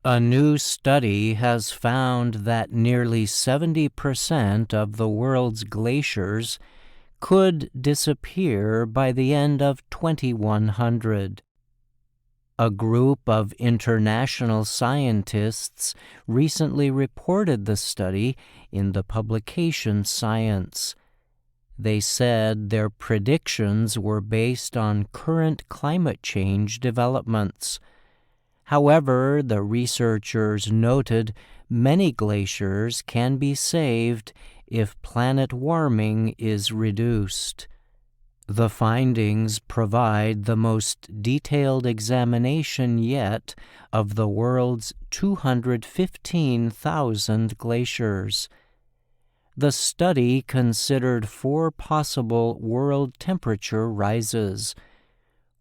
A new study has found that nearly 70% of the world's glaciers could disappear by the end of 2100. A group of international scientists recently reported the study in the publication Science. They said their predictions were based on current climate change developments. However, the researchers noted many glaciers can be saved if planet warming is reduced. The findings provide the most detailed examination yet of the world's 215,000 glaciers. The study considered 4 possible world temperature rises.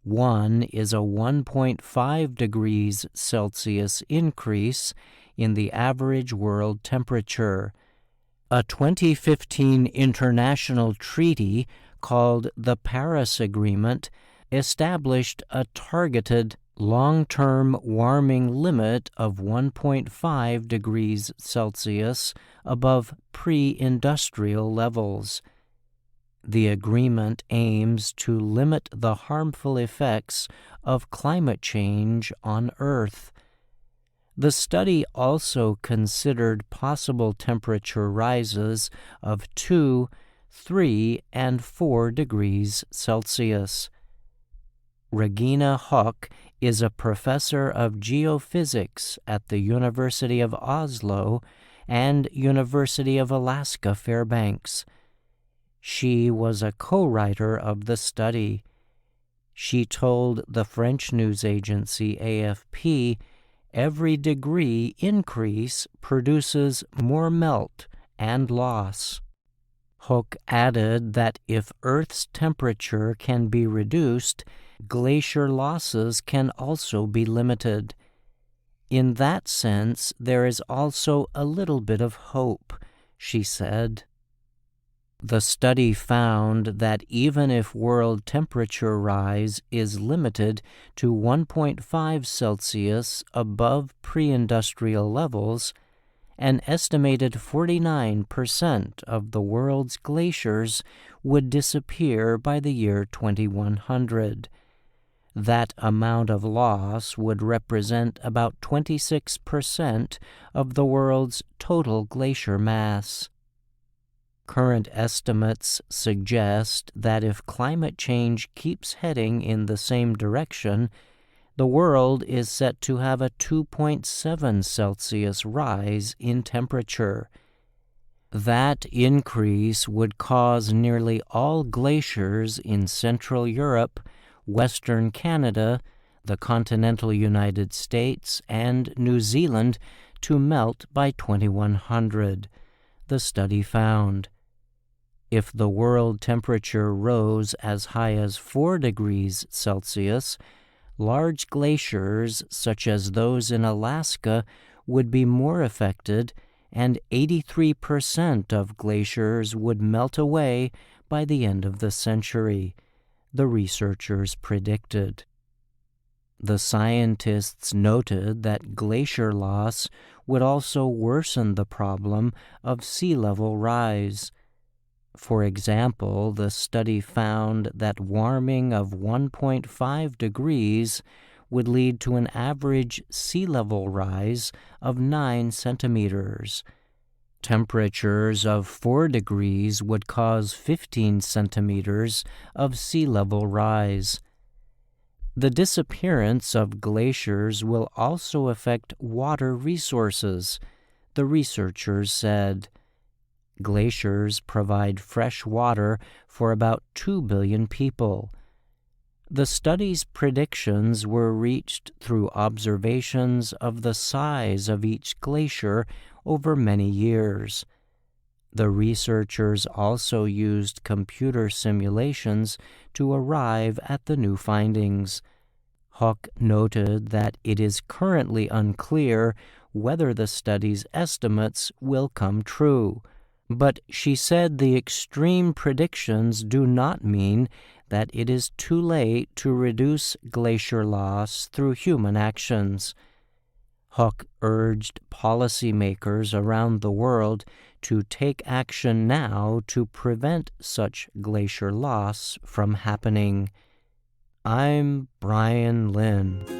One is a 1.5 degrees Celsius increase in the average world temperature. A 2015 international treaty called the Paris Agreement established a targeted long-term warming limit of 1.5 degrees Celsius above pre-industrial levels. The agreement aims to limit the harmful effects of climate change on Earth. The study also considered possible temperature rises of 2, 3, and 4 degrees Celsius. Regina Hock is a professor of geophysics at the University of Oslo and University of Alaska Fairbanks. She was a co-writer of the study. She told the French news agency AFP, every degree increase produces more melt and loss. Hook added that if Earth's temperature can be reduced, glacier losses can also be limited. In that sense, there is also a little bit of hope, she said. The study found that even if world temperature rise is limited to 1.5 Celsius above pre-industrial levels, an estimated 49% of the world's glaciers would disappear by the year 2100. That amount of loss would represent about 26% of the world's total glacier mass. Current estimates suggest that if climate change keeps heading in the same direction, the world is set to have a 2.7 Celsius rise in temperature. That increase would cause nearly all glaciers in Central Europe, Western Canada, the continental United States, and New Zealand to melt by 2100, the study found. If the world temperature rose as high as 4 degrees Celsius, large glaciers, such as those in Alaska, would be more affected, and 83% of glaciers would melt away by the end of the century, the researchers predicted. The scientists noted that glacier loss would also worsen the problem of sea level rise. For example, the study found that warming of 1.5 degrees would lead to an average sea level rise of 9 centimeters. Temperatures of 4 degrees would cause 15 centimeters of sea level rise. The disappearance of glaciers will also affect water resources, the researchers said. Glaciers provide fresh water for about 2 billion people. The study's predictions were reached through observations of the size of each glacier over many years. The researchers also used computer simulations to arrive at the new findings. Hock noted that it is currently unclear whether the study's estimates will come true. But she said the extreme predictions do not mean that it is too late to reduce glacier loss through human actions. Huck urged policymakers around the world to take action now to prevent such glacier loss from happening. I'm Brian Lynn.